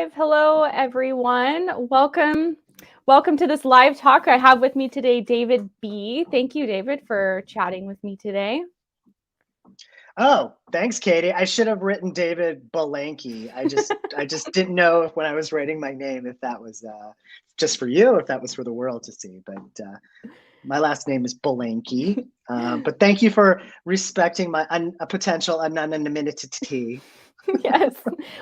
live. Hello, everyone. Welcome to this live talk. I have with me today David B. Thank you, David, for chatting with me today. Oh, thanks, Katie. I should have written David Belenky. I just didn't know if when I was writing my name if that was just for you or if that was for the world to see. But my last name is Belenky. But thank you for respecting my potential anonymity. Yes.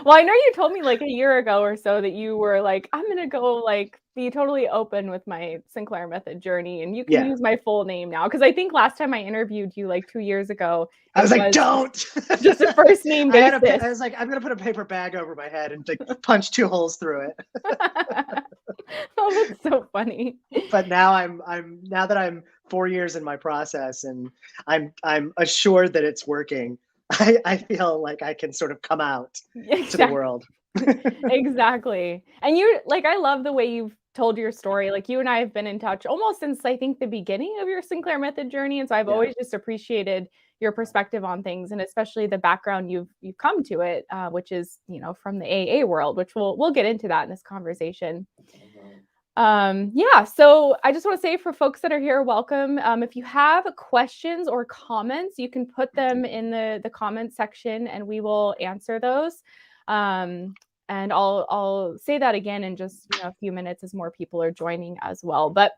Well, I know you told me like a year ago or so that you were like, I'm gonna go like be totally open with my Sinclair Method journey, and you can use my full name now. Because I think last time I interviewed you like 2 years ago, I was like, don't. Just a first name basis. I was like, I'm gonna put a paper bag over my head and like punch 2 holes through it. Oh, that's so funny. But now now that I'm 4 years in my process and I'm assured that it's working, I feel like I can sort of come out to the world. Exactly. And you like, I love the way you've told your story. Like, you and I have been in touch almost since I think the beginning of your Sinclair Method journey. And so I've always just appreciated your perspective on things, and especially the background you've come to it, which is, from the AA world, which we'll get into that in this conversation. So I just want to say, for folks that are here, welcome. If you have questions or comments, you can put them in the comment section and we will answer those. And I'll say that again in just a few minutes as more people are joining as well. But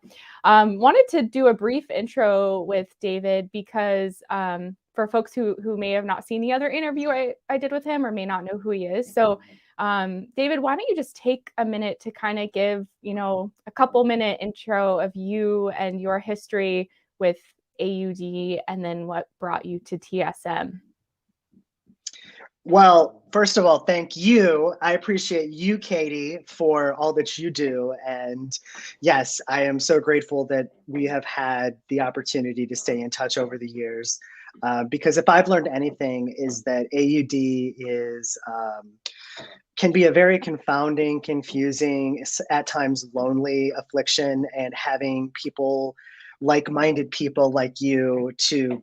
wanted to do a brief intro with David because for folks who may have not seen the other interview I did with him or may not know who he is. So David, why don't you just take a minute to kind of give, a couple minute intro of you and your history with AUD and then what brought you to TSM? Well, first of all, thank you. I appreciate you, Katie, for all that you do. And yes, I am so grateful that we have had the opportunity to stay in touch over the years. Because if I've learned anything, is that AUD is can be a very confounding, confusing, at times lonely affliction, and having people, like-minded people like you, to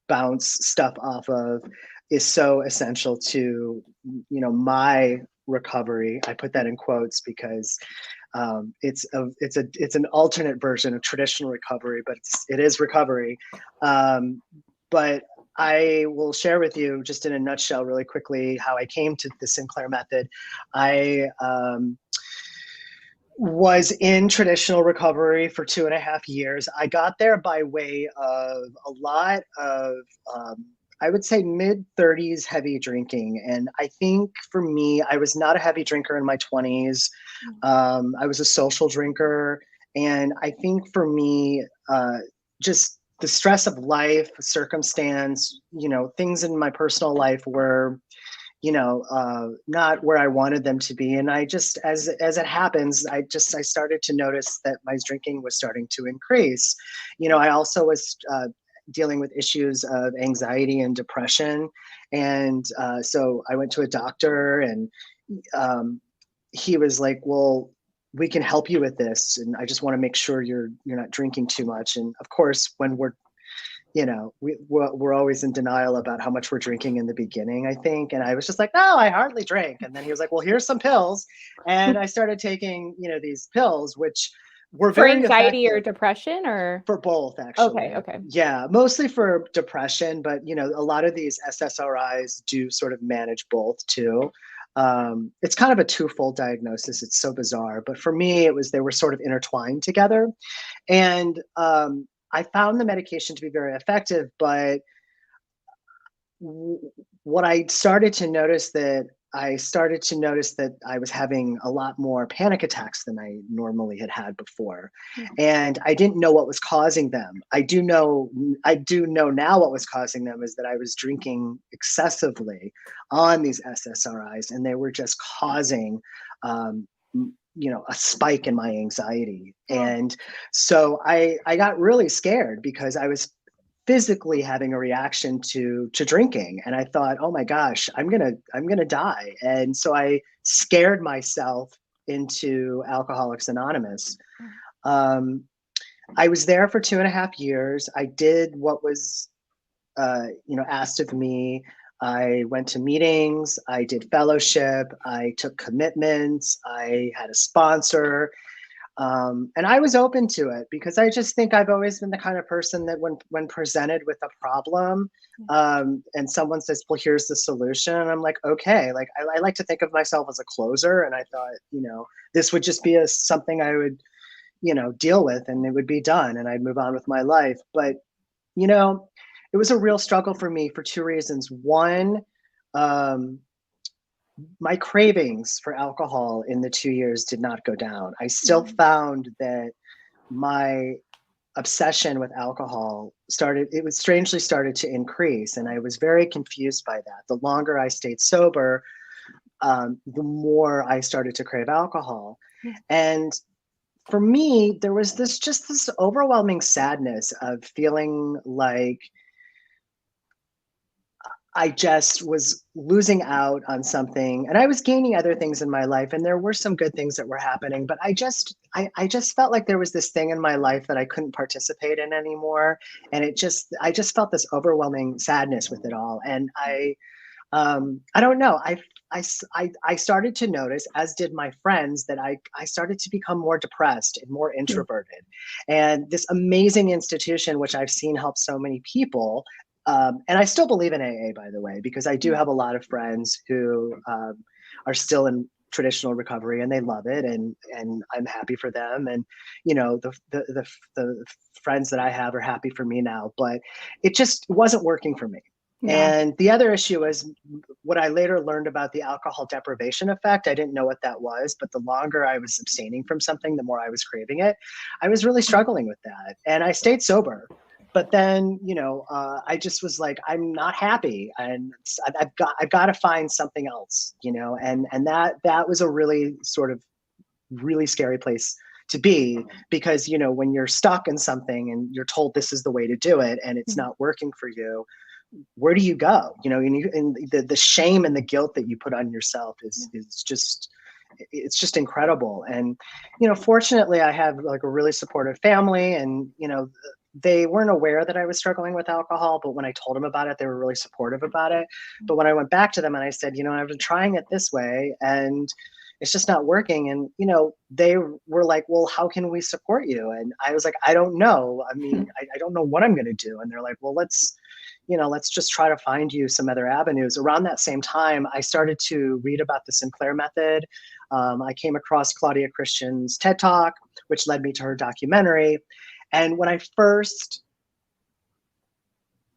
bounce stuff off of is so essential to my recovery. I put that in quotes because it's an alternate version of traditional recovery, but it is recovery. But I will share with you just in a nutshell really quickly how I came to the Sinclair Method. I was in traditional recovery for 2.5 years. I got there by way of a lot of I would say mid-30s heavy drinking. And I think for me, I was not a heavy drinker in my 20s. I was a social drinker. And I think for me, just the stress of life, circumstance, things in my personal life were, not where I wanted them to be. And I just, as it happens, I started to notice that my drinking was starting to increase. I also was dealing with issues of anxiety and depression. And so I went to a doctor, and he was like, well, we can help you with this. And I just want to make sure you're not drinking too much. And of course, when we're always in denial about how much we're drinking in the beginning, I think. And I was just like, no, I hardly drink. And then he was like, well, here's some pills. And I started taking, these pills, which were for very anxiety effective. Or depression, or for both, actually. Okay. Yeah, mostly for depression, but a lot of these SSRIs do sort of manage both too. It's kind of a twofold diagnosis. It's so bizarre, but for me, they were sort of intertwined together. And I found the medication to be very effective, but what I started to notice that I was having a lot more panic attacks than I normally had before. And I didn't know what was causing them. I do know now what was causing them is that I was drinking excessively on these SSRIs, and they were just causing a spike in my anxiety. And so I got really scared because I was physically having a reaction to drinking, and I thought, oh my gosh, I'm gonna die. And so I scared myself into Alcoholics Anonymous. I was there for 2.5 years. I did what was asked of me. I went to meetings, I did fellowship, I took commitments, I had a sponsor, and I was open to it because I just think I've always been the kind of person that when presented with a problem, and someone says, well, here's the solution, and I'm like, okay, like I like to think of myself as a closer, and I thought, this would just be something I would, deal with, and it would be done, and I'd move on with my life. But, it was a real struggle for me for two reasons. One, my cravings for alcohol in the 2 years did not go down. I still found that my obsession with alcohol strangely started to increase. And I was very confused by that. The longer I stayed sober, the more I started to crave alcohol. And for me, there was this overwhelming sadness of feeling like I just was losing out on something, and I was gaining other things in my life, and there were some good things that were happening, but I just felt like there was this thing in my life that I couldn't participate in anymore, and I just felt this overwhelming sadness with it all. And I don't know, I started to notice, as did my friends, that I started to become more depressed and more introverted. And this amazing institution, which I've seen help so many people, and I still believe in AA, by the way, because I do have a lot of friends who are still in traditional recovery, and they love it, and I'm happy for them. And the friends that I have are happy for me now, but it just wasn't working for me. Yeah. And the other issue is what I later learned about the alcohol deprivation effect. I didn't know what that was, but the longer I was abstaining from something, the more I was craving it. I was really struggling with that, and I stayed sober. But then, I just was like, I'm not happy, and I've got to find something else, and that was a really really scary place to be, because, when you're stuck in something and you're told this is the way to do it, and it's not working for you, where do you go? And the shame and the guilt that you put on yourself is just incredible. And, fortunately, I have like a really supportive family, and, they weren't aware that I was struggling with alcohol, but when I told them about it, they were really supportive about it. But when I went back to them and I said, I've been trying it this way and it's just not working. And, they were like, well, how can we support you? And I was like, I don't know. I mean, I don't know what I'm going to do. And they're like, well, let's just try to find you some other avenues. Around that same time, I started to read about the Sinclair Method. I came across Claudia Christian's TED Talk, which led me to her documentary. And when I first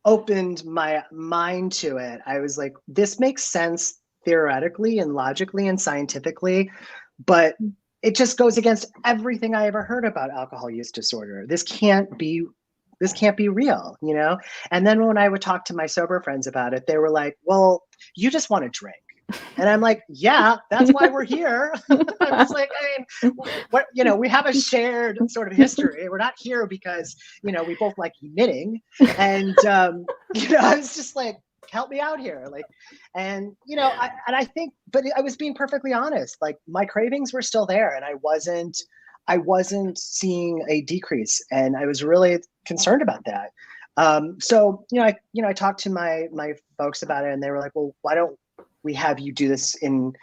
opened my mind to it, I was like, this makes sense theoretically and logically and scientifically, but it just goes against everything I ever heard about alcohol use disorder. This can't be real, And then when I would talk to my sober friends about it, they were like, well, you just want to drink. And I'm like, yeah, that's why we're here. I was like, we have a shared sort of history. We're not here because, we both like knitting. And, I was just like, help me out here. Like, and, I think, but I was being perfectly honest. Like, my cravings were still there, and I wasn't seeing a decrease. And I was really concerned about that. So, I talked to my folks about it, and they were like, well, why don't we have you do this in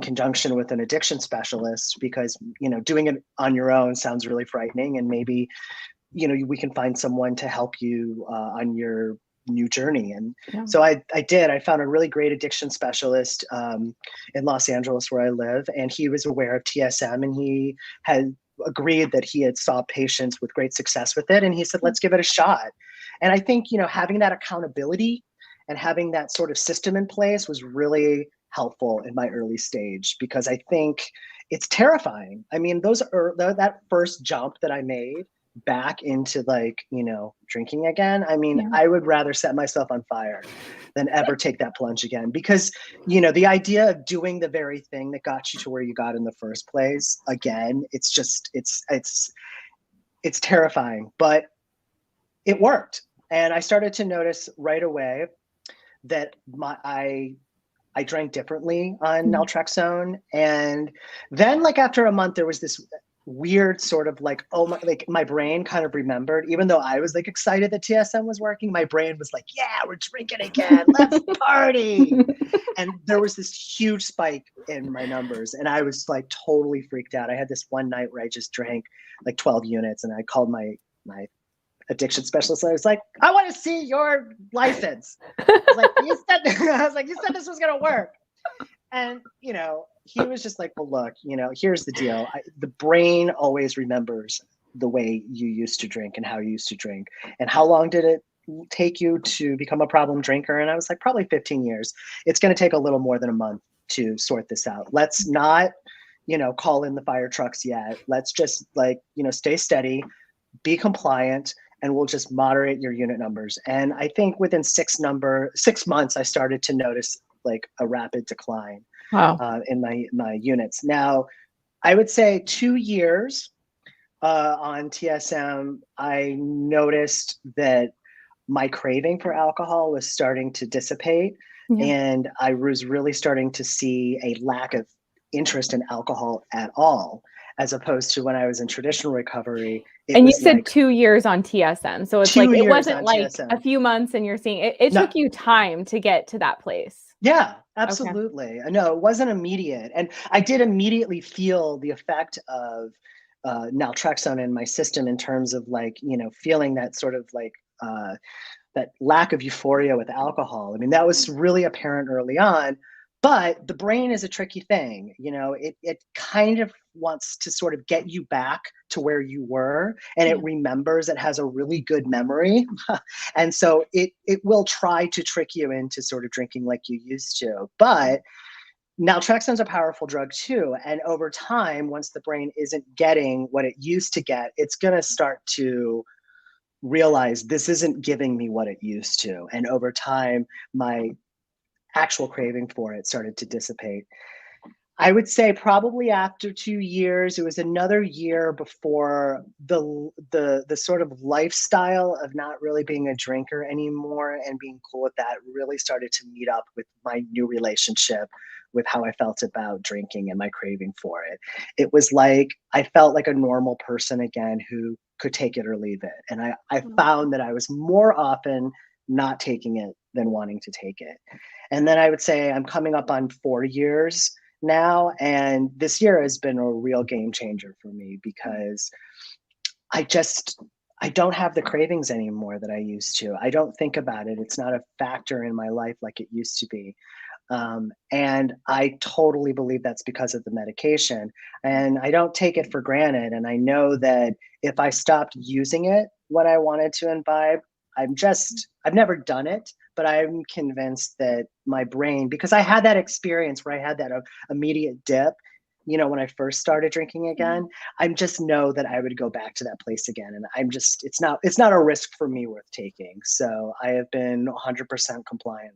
conjunction with an addiction specialist, because, doing it on your own sounds really frightening. And maybe, we can find someone to help you on your new journey. And so I did. I found a really great addiction specialist in Los Angeles, where I live, and he was aware of TSM, and he had agreed that he had saw patients with great success with it. And he said, let's give it a shot. And I think, having that accountability and having that sort of system in place was really helpful in my early stage, because I think it's terrifying. I mean, that first jump that I made back into drinking again. I mean, I would rather set myself on fire than ever take that plunge again, because, the idea of doing the very thing that got you to where you got in the first place again, it's terrifying, but it worked. And I started to notice right away that I drank differently on Naltrexone. And then, after a month, there was this weird sort of like, oh my, like my brain kind of remembered, even though I was like excited that TSM was working, my brain was like, yeah, we're drinking again, let's party. And there was this huge spike in my numbers, and I was like totally freaked out. I had this one night where I just drank like 12 units, and I called my addiction specialist. I was like, I want to see your license. I was like, you said this was gonna work. And he was just like, well, look, here's the deal. The brain always remembers the way you used to drink and how you used to drink. And how long did it take you to become a problem drinker? And I was like, probably 15 years. It's going to take a little more than a month to sort this out. Let's not, call in the fire trucks yet. Let's just stay steady, be compliant, and we'll just moderate your unit numbers. And I think within 6 months, I started to notice like a rapid decline. Wow. In my units. Now, I would say 2 years on TSM, I noticed that my craving for alcohol was starting to dissipate, and I was really starting to see a lack of interest in alcohol at all, as opposed to when I was in traditional recovery. And you said 2 years on TSM, so it's like it wasn't like TSM. a few months and you're seeing it. Took you time to get to that place. Yeah, absolutely. Okay. No, it wasn't immediate. And I did immediately feel the effect of naltrexone in my system in terms of feeling that sort of that lack of euphoria with alcohol. I mean, that was really apparent early on. But the brain is a tricky thing. It kind of wants to sort of get you back to where you were, and it remembers, it has a really good memory. And so it will try to trick you into sort of drinking like you used to. But naltrexone is a powerful drug too. And over time, once the brain isn't getting what it used to get, it's going to start to realize this isn't giving me what it used to. And over time, my actual craving for it started to dissipate. I would say probably after 2 years, it was another year before the sort of lifestyle of not really being a drinker anymore and being cool with that really started to meet up with my new relationship with how I felt about drinking and my craving for it. It was like I felt like a normal person again who could take it or leave it. And I found that I was more often not taking it than wanting to take it. And then I would say I'm coming up on 4 years now, and this year has been a real game changer for me because I don't have the cravings anymore that I used to. I don't think about it. It's not a factor in my life like it used to be. And I totally believe that's because of the medication, and I don't take it for granted. And I know that if I stopped using it when I wanted to imbibe, I've never done it, but I'm convinced that my brain, because I had that experience where I had that immediate dip, when I first started drinking again, I just know that I would go back to that place again. And it's not a risk for me worth taking. So I have been 100% compliant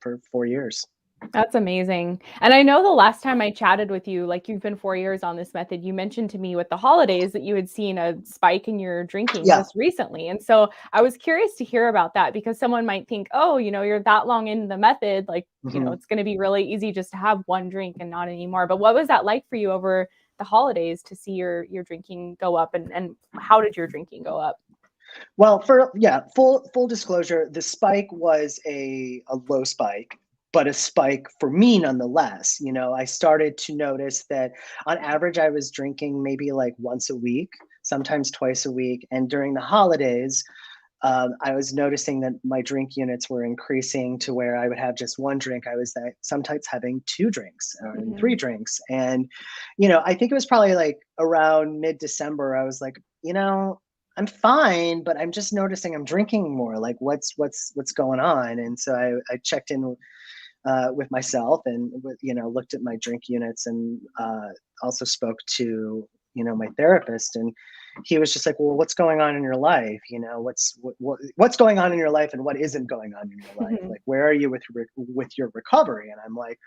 for 4 years. That's amazing. And I know the last time I chatted with you, like you've been 4 years on this method, you mentioned to me with the holidays that you had seen a spike in your drinking just recently. And so I was curious to hear about that because someone might think, oh, you're that long in the method, like, it's going to be really easy just to have one drink and not anymore. But what was that like for you over the holidays to see your drinking go up, and how did your drinking go up? Well, full disclosure, the spike was a low spike, but a spike for me nonetheless. I started to notice that on average, I was drinking maybe like once a week, sometimes twice a week. And during the holidays, I was noticing that my drink units were increasing to where I would have just one drink. I was sometimes having 2 drinks or 3 drinks. And, I think it was probably like around mid-December, I was like, I'm fine, but I'm just noticing I'm drinking more. Like what's going on? And so I checked in with myself and looked at my drink units, and also spoke to my therapist, and he was just like, well, what's going on in your life? What's going on in your life, and what isn't going on in your life? Like, where are you with your recovery? And I'm like,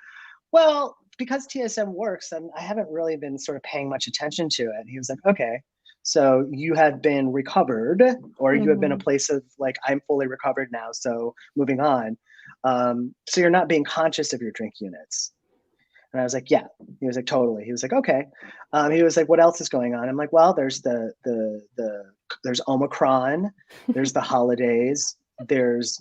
well, because TSM works, I haven't really been sort of paying much attention to it. And he was like, okay, so you have been recovered, or you have been a place of like, I'm fully recovered now, so moving on. So you're not being conscious of your drink units. And I was like, yeah. He was like, totally. He was like, okay. He was like, what else is going on? I'm like, well, there's there's Omicron, there's the holidays, there's,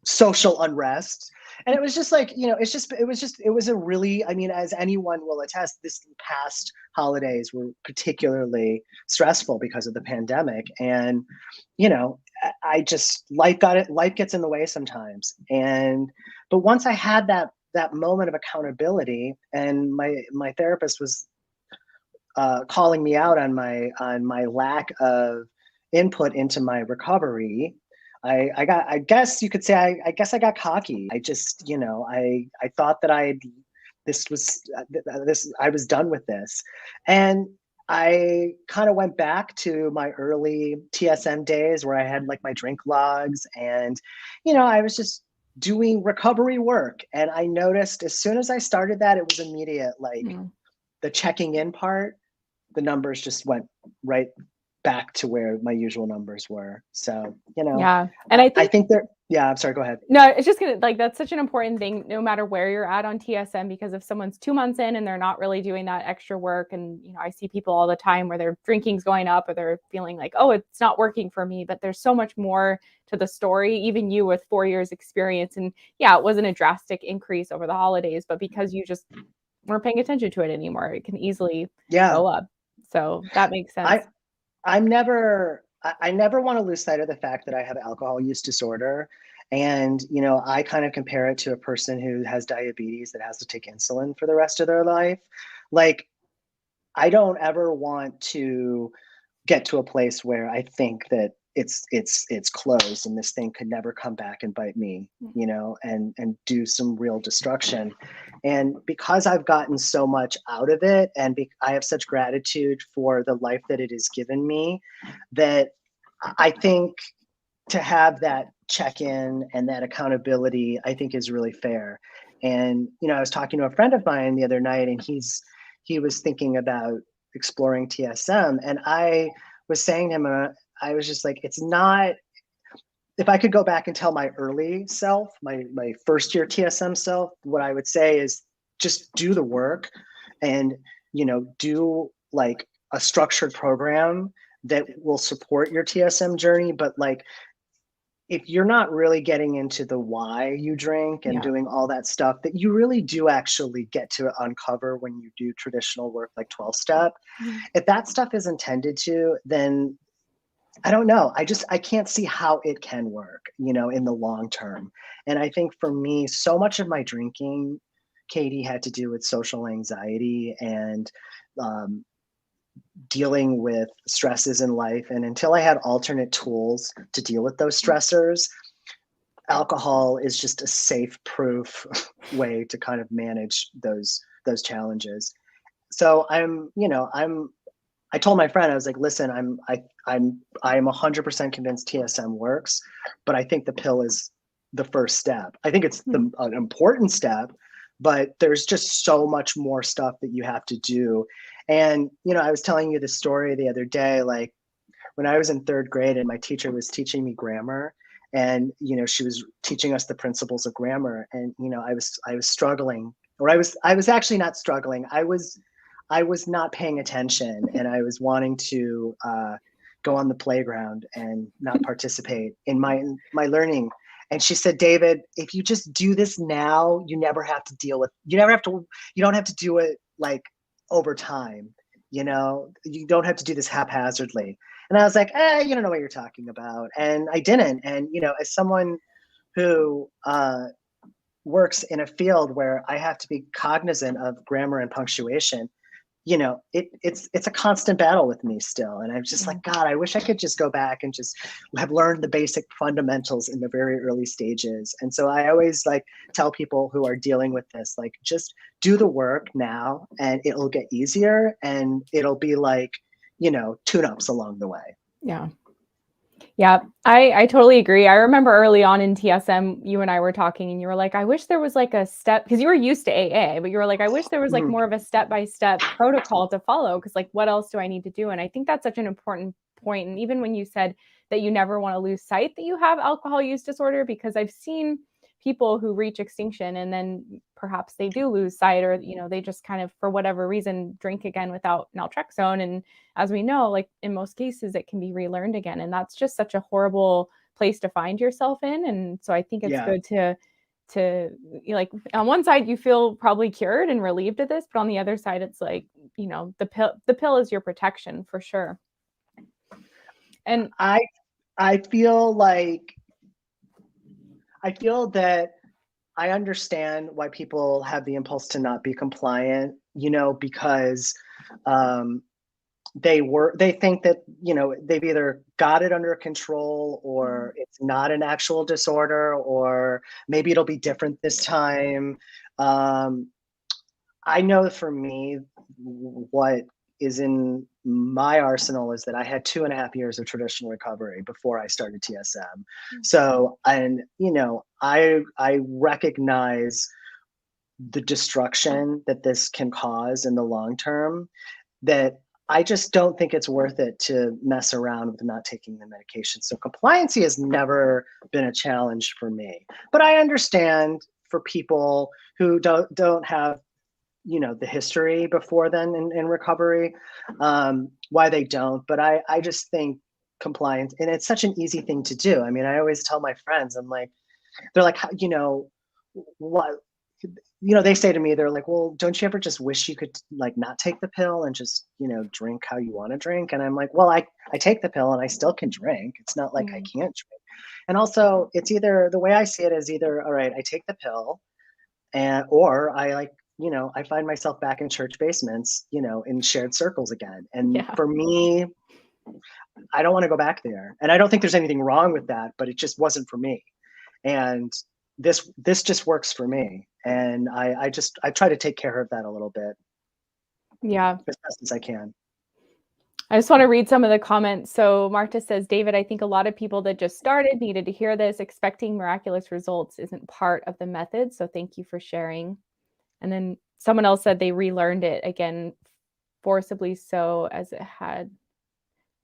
social unrest. And it was just like, it was a really, I mean, as anyone will attest, this past holidays were particularly stressful because of the pandemic. And, I just, life gets in the way sometimes. But once I had that moment of accountability, and my therapist was calling me out on my lack of input into my recovery, I guess you could say I guess I got cocky. I just, I thought that I was done with this. And I kind of went back to my early TSM days where I had like my drink logs, and I was just doing recovery work. And I noticed as soon as I started that, it was immediate. Like the checking in part, the numbers just went right back to where my usual numbers were. So, Yeah. And I think I'm sorry, go ahead. No, it's just gonna, like, that's such an important thing, no matter where you're at on TSM, because if someone's 2 months in and they're not really doing that extra work, and I see people all the time where their drinking's going up or they're feeling like, oh, it's not working for me, but there's so much more to the story. Even you with 4 years experience, and yeah, it wasn't a drastic increase over the holidays, but because you just weren't paying attention to it anymore, it can easily go up. So that makes sense. I never want to lose sight of the fact that I have alcohol use disorder. And, I kind of compare it to a person who has diabetes that has to take insulin for the rest of their life. Like, I don't ever want to get to a place where I think that it's closed and this thing could never come back and bite me, and do some real destruction. And because I've gotten so much out of it, and I have such gratitude for the life that it has given me, that I think to have that check-in and that accountability, I think is really fair. And, I was talking to a friend of mine the other night, and he was thinking about exploring TSM. And I was saying to him, I was just like, it's not, if I could go back and tell my early self, my first year TSM self, what I would say is just do the work, and, do like a structured program that will support your TSM journey. But like, if you're not really getting into the why you drink and doing all that stuff that you really do actually get to uncover when you do traditional work like 12-step, if that stuff is intended to, then I don't know. I can't see how it can work, in the long term. And I think for me, so much of my drinking, Katie, had to do with social anxiety and dealing with stresses in life. And until I had alternate tools to deal with those stressors, alcohol is just a safe proof way to kind of manage those challenges. So I told my friend, I was like, listen, I'm 100% convinced TSM works, but I think the pill is the first step. I think it's an important step, but there's just so much more stuff that you have to do. And, I was telling you the story the other day, like when I was in 3rd grade and my teacher was teaching me grammar, and, she was teaching us the principles of grammar. And, I was struggling, or I was actually not struggling. I was not paying attention, and I was wanting to go on the playground and not participate in my learning. And she said, David, if you just do this now, you don't have to do it like over time. You don't have to do this haphazardly. And I was like, you don't know what you're talking about. And I didn't. And, as someone who works in a field where I have to be cognizant of grammar and punctuation, it's a constant battle with me still. And I'm just like, God, I wish I could just go back and just have learned the basic fundamentals in the very early stages. And so I always like tell people who are dealing with this, like, just do the work now and it'll get easier, and it'll be like, tune-ups along the way. Yeah. Yeah, I totally agree. I remember early on in TSM, you and I were talking, and you were like, I wish there was like a step, because you were used to AA, but you were like, I wish there was like more of a step-by-step protocol to follow, because like, what else do I need to do? And I think that's such an important point. And even when you said that you never want to lose sight that you have alcohol use disorder, because I've seen people who reach extinction and then perhaps they do lose sight, or, they just kind of, for whatever reason, drink again without naltrexone. And as we know, like in most cases, it can be relearned again. And that's just such a horrible place to find yourself in. And so I think it's good to like, on one side you feel probably cured and relieved of this, but on the other side it's like, the pill is your protection for sure. And I feel that I understand why people have the impulse to not be compliant, because they think that, they've either got it under control, or it's not an actual disorder, or maybe it'll be different this time. I know for me, what is in my arsenal is that I had 2.5 years of traditional recovery before I started TSM. So, and, I recognize the destruction that this can cause in the long term, that I just don't think it's worth it to mess around with not taking the medication. So compliancy has never been a challenge for me, but I understand for people who don't have, the history before then in recovery, why they don't. But I just think compliance, and it's such an easy thing to do. I mean, I always tell my friends, I'm like, they're like, what, they say to me, they're like, well, don't you ever just wish you could like not take the pill and just, drink how you want to drink? And I'm like, well, I take the pill and I still can drink. It's not like I can't drink. And also, it's either, the way I see it is either, all right, I take the pill, or I I find myself back in church basements, in shared circles again. And for me, I don't want to go back there. And I don't think there's anything wrong with that, but it just wasn't for me. And this just works for me. And I try to take care of that a little bit. Yeah. As best as I can. I just want to read some of the comments. So Marta says, David, I think a lot of people that just started needed to hear this. Expecting miraculous results isn't part of the method. So thank you for sharing. And then someone else said they relearned it again, forcibly so, as it had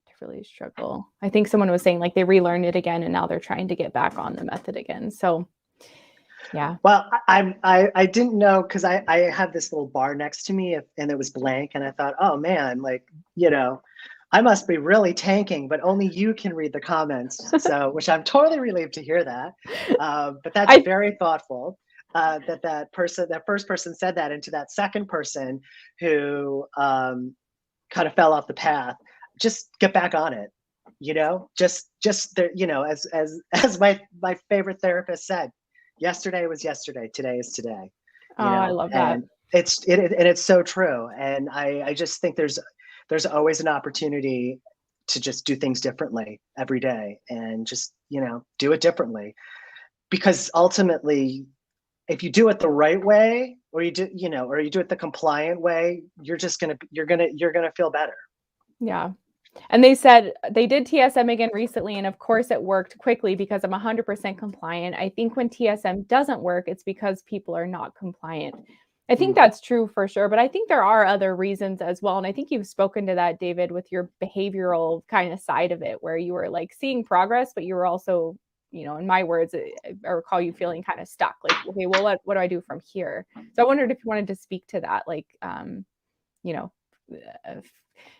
to really struggle. I think someone was saying like they relearned it again and now they're trying to get back on the method again. So yeah. Well, I didn't know, because I have this little bar next to me, and it was blank, and I thought, oh man, like, I must be really tanking, but only you can read the comments. So, which I'm totally relieved to hear that. But that's very thoughtful. That first person said that, and to that second person who kind of fell off the path, just get back on it. Just there, as my favorite therapist said, yesterday was yesterday, today is today. I love that. And it's so true. And I just think there's always an opportunity to just do things differently every day, and just, do it differently. Because ultimately, if you do it the right way, or you do it the compliant way, you're gonna feel better. Yeah. And they said they did TSM again recently, and of course it worked quickly because I'm 100% compliant. I think when TSM doesn't work, it's because people are not compliant. I think that's true for sure, but I think there are other reasons as well. And I think you've spoken to that, David, with your behavioral kind of side of it, where you were like seeing progress, but you were also, in my words, I recall you feeling kind of stuck, like, okay, well, what do I do from here? So I wondered if you wanted to speak to that, like,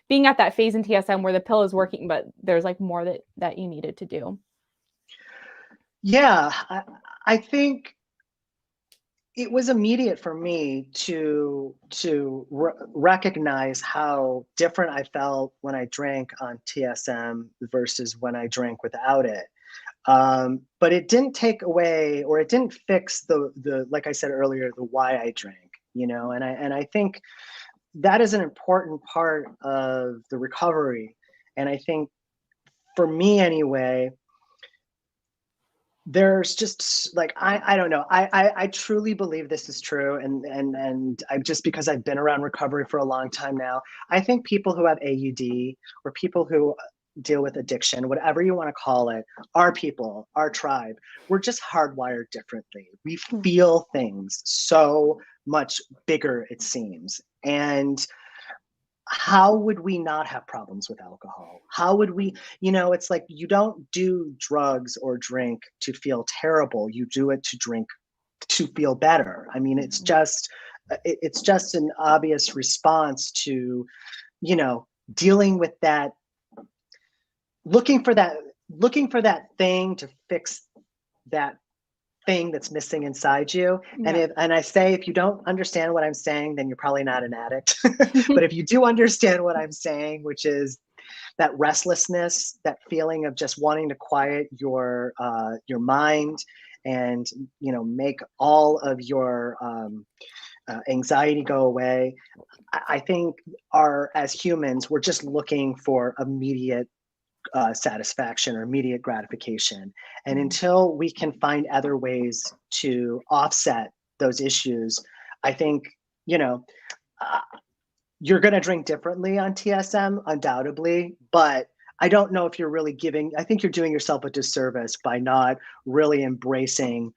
being at that phase in TSM where the pill is working, but there's like more that you needed to do. Yeah, I think it was immediate for me to recognize how different I felt when I drank on TSM versus when I drank without it. But it didn't take away, or it didn't fix the like I said earlier, the why I drank, and I think that is an important part of the recovery. And I think for me anyway, there's just like, I don't know. I truly believe this is true. And I, just because I've been around recovery for a long time now, I think people who have AUD, or people who deal with addiction, whatever you want to call it, our people, our tribe, we're just hardwired differently. We feel things so much bigger, it seems. And how would we not have problems with alcohol? How would we, it's like you don't do drugs or drink to feel terrible. You do it to drink to feel better. I mean, it's just an obvious response to, dealing with that, looking for that thing to fix that thing that's missing inside you. Yeah. And I say, if you don't understand what I'm saying, then you're probably not an addict. But if you do understand what I'm saying, which is that restlessness, that feeling of just wanting to quiet your mind and, make all of your anxiety go away. I think as humans, we're just looking for immediate satisfaction or immediate gratification. And until we can find other ways to offset those issues, I think, you're going to drink differently on TSM, undoubtedly, but I don't know if you're really I think you're doing yourself a disservice by not really embracing,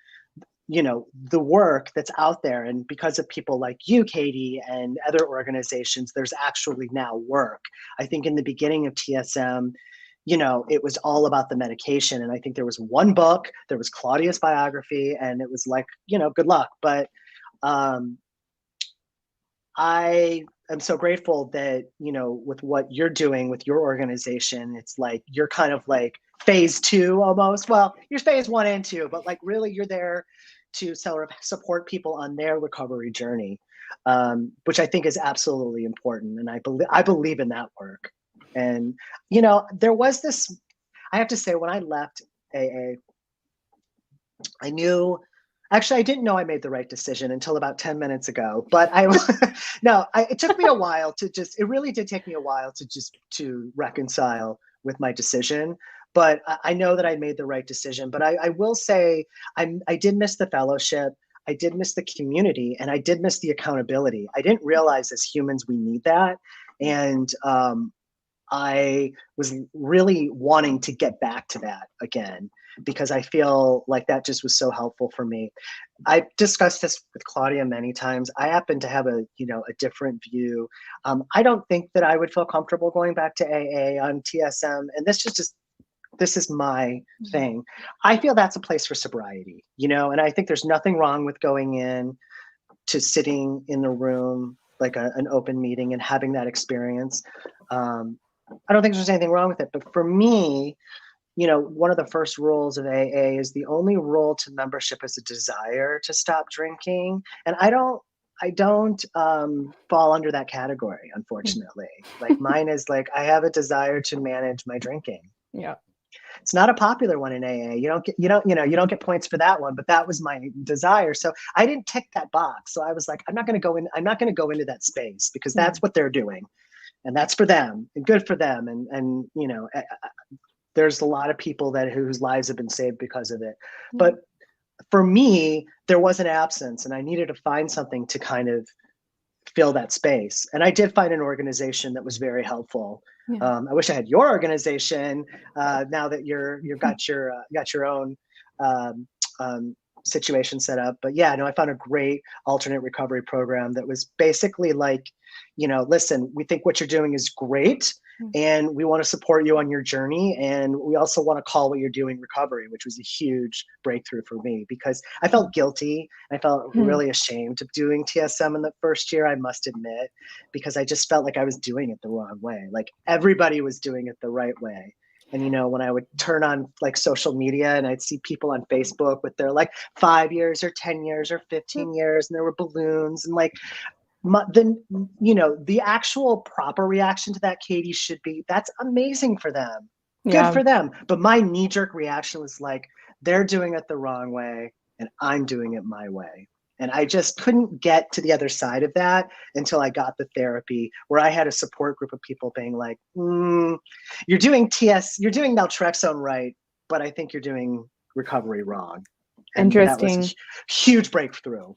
the work that's out there. And because of people like you, Katie, and other organizations, there's actually now work. I think in the beginning of TSM, it was all about the medication. And I think there was one book, there was Claudia's biography, and it was like, good luck. But I am so grateful that, with what you're doing with your organization, it's like you're kind of like phase 2 almost. Well, you're phase 1 and 2, but like really you're there to sort of support people on their recovery journey, which I think is absolutely important. And I believe in that work. And, there was this, I have to say, when I left AA, I didn't know I made the right decision until about 10 minutes ago, but it took me a while it really did take me a while to reconcile with my decision. But I know that I made the right decision. But I will say I did miss the fellowship. I did miss the community, and I did miss the accountability. I didn't realize as humans we need that. And I was really wanting to get back to that again, because I feel like that just was so helpful for me. I've discussed this with Claudia many times. I happen to have a different view. I don't think that I would feel comfortable going back to AA on TSM. And this is my thing. I feel that's a place for sobriety, and I think there's nothing wrong with going in to sitting in the room, like an open meeting, and having that experience. I don't think there's anything wrong with it. But for me, one of the first rules of AA is the only rule to membership is a desire to stop drinking. And I don't fall under that category, unfortunately. Like mine is like, I have a desire to manage my drinking. Yeah. It's not a popular one in AA. You don't get points for that one, but that was my desire. So I didn't tick that box. So I was like, I'm not going to go into that space, because that's what they're doing. And that's for them, and good for them. And there's a lot of people whose lives have been saved because of it. But for me, there was an absence, and I needed to find something to kind of fill that space. And I did find an organization that was very helpful. Yeah. I wish I had your organization now that you've got your own situation set up. But yeah, no, I found a great alternate recovery program that was basically like, listen, we think what you're doing is great, and we want to support you on your journey. And we also want to call what you're doing recovery, which was a huge breakthrough for me, because I felt guilty. I felt really ashamed of doing TSM in the first year, I must admit, because I just felt like I was doing it the wrong way. Like everybody was doing it the right way. And, when I would turn on like social media and I'd see people on Facebook with their like 5 years or 10 years or 15 years, and there were balloons, and like, the actual proper reaction to that, Katie, should be, that's amazing for them. Good for them. But my knee-jerk reaction was like, they're doing it the wrong way and I'm doing it my way. And I just couldn't get to the other side of that until I got the therapy, where I had a support group of people being like, you're doing Naltrexone right, but I think you're doing recovery wrong. And Interesting. That was a huge breakthrough.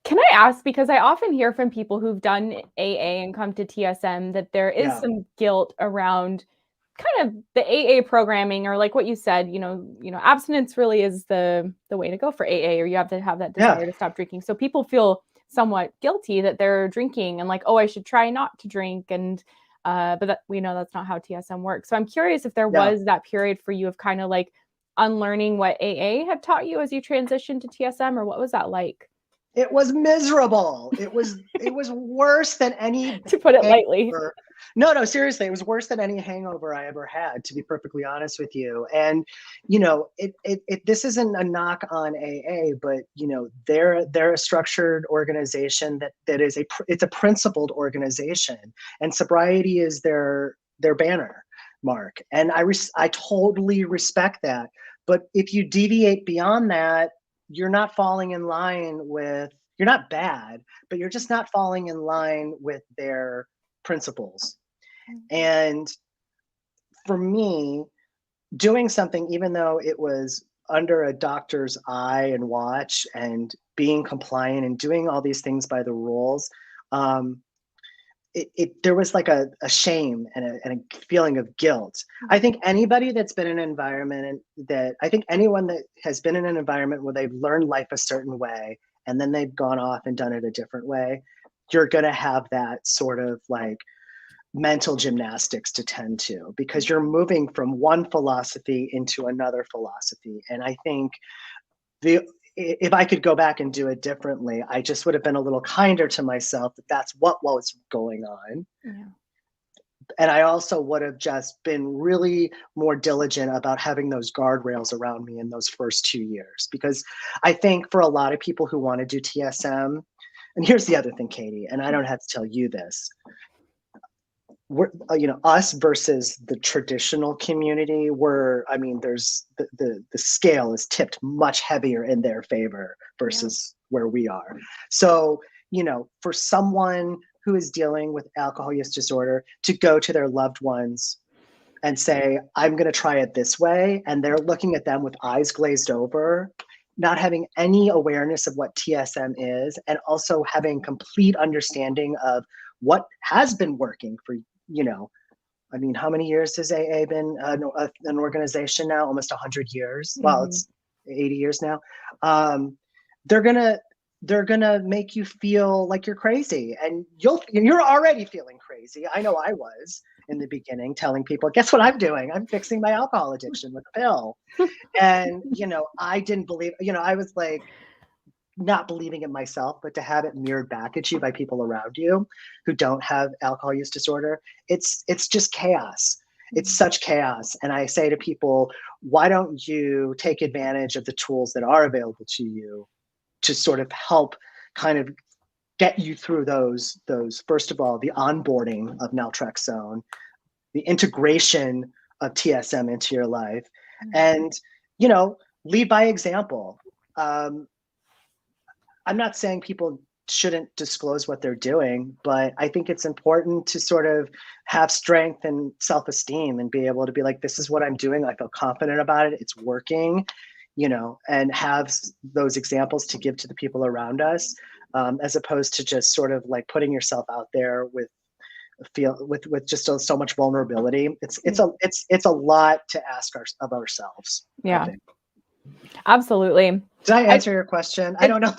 Can I ask, because I often hear from people who've done AA and come to TSM that there is some guilt around kind of the AA programming, or like what you said, abstinence really is the way to go for AA, or you have to have that desire to stop drinking. So people feel somewhat guilty that they're drinking and like, oh, I should try not to drink. And but that, we know that's not how TSM works. So I'm curious if there was that period for you of kind of like unlearning what AA had taught you as you transitioned to TSM, or what was that like? It was miserable. It was worse than any To put it lightly. hangover. No, seriously, it was worse than any hangover I ever had, to be perfectly honest with you. And this isn't a knock on AA, but they're a structured organization that is it's a principled organization, and sobriety is their banner mark. And I totally respect that. But if you deviate beyond that, you're not falling in line with, you're not bad, but you're just not falling in line with their principles. And for me, doing something, even though it was under a doctor's eye and watch and being compliant and doing all these things by the rules, there was like a shame and a feeling of guilt. I think anybody that's been in an environment I think anyone that has been in an environment where they've learned life a certain way and then they've gone off and done it a different way, you're going to have that sort of like mental gymnastics to tend to, because you're moving from one philosophy into another philosophy. And I think if I could go back and do it differently, I just would have been a little kinder to myself that that's what was going on. Yeah. And I also would have just been really more diligent about having those guardrails around me in those first 2 years. Because I think for a lot of people who want to do TSM, and here's the other thing, Katie, and I don't have to tell you this, we're, us versus the traditional community, there's the scale is tipped much heavier in their favor versus where we are. So, for someone who is dealing with alcohol use disorder to go to their loved ones and say, I'm going to try it this way, and they're looking at them with eyes glazed over, not having any awareness of what TSM is, and also having complete understanding of what has been working for, how many years has AA been an organization now? Almost 100 years. Mm-hmm. Well, it's 80 years now. They're gonna make you feel like you're crazy, and you're already feeling crazy. I know I was in the beginning, telling people, guess what I'm doing? I'm fixing my alcohol addiction with a pill. And I didn't believe, I was like, not believing it myself, but to have it mirrored back at you by people around you who don't have alcohol use disorder, it's just chaos. It's such chaos. And I say to people, why don't you take advantage of the tools that are available to you to sort of help kind of get you through those, first of all, the onboarding of Naltrexone, the integration of TSM into your life, and, lead by example. I'm not saying people shouldn't disclose what they're doing, but I think it's important to sort of have strength and self-esteem and be able to be like, this is what I'm doing. I feel confident about it. It's working, and have those examples to give to the people around us, as opposed to just sort of like putting yourself out there with just so much vulnerability. It's a lot to ask of ourselves. Yeah. Absolutely. Did I answer your question? I don't know.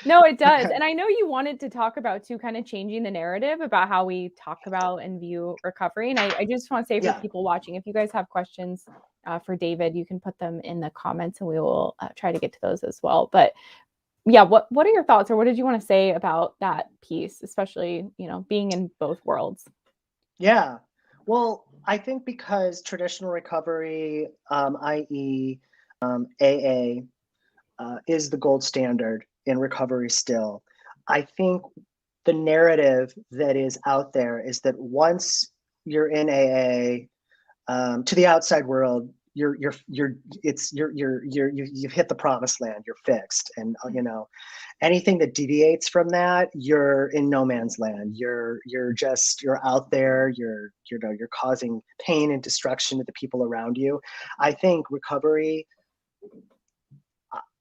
No, it does. Okay. And I know you wanted to talk about too, kind of changing the narrative about how we talk about and view recovery. And I just want to say for people watching, if you guys have questions for David, you can put them in the comments and we will try to get to those as well. But yeah, what are your thoughts, or what did you want to say about that piece, especially, being in both worlds? Yeah, well, I think because traditional recovery, i.e., AA, is the gold standard in recovery still. I think the narrative that is out there is that once you're in AA, to the outside world, you've hit the promised land, you're fixed, and anything that deviates from that, you're in no man's land. You're out there. You're causing pain and destruction to the people around you. I think recovery.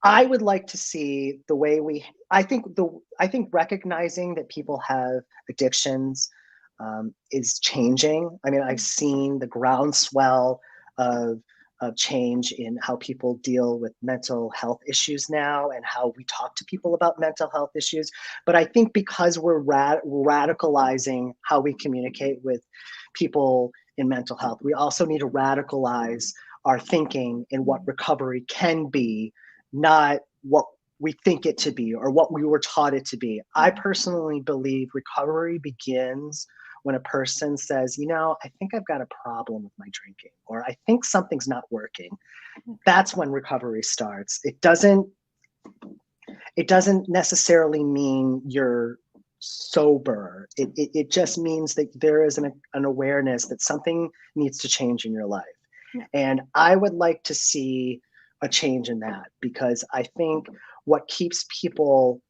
I would like to see the way I think recognizing that people have addictions is changing. I mean, I've seen the groundswell of of change in how people deal with mental health issues now and how we talk to people about mental health issues. But I think because we're radicalizing how we communicate with people in mental health, we also need to radicalize our thinking in what recovery can be, not what we think it to be or what we were taught it to be. I personally believe recovery begins when a person says, I think I've got a problem with my drinking, or I think something's not working. That's when recovery starts. It doesn't necessarily mean you're sober. It just means that there is an awareness that something needs to change in your life. Yeah. And I would like to see a change in that, because I think what keeps people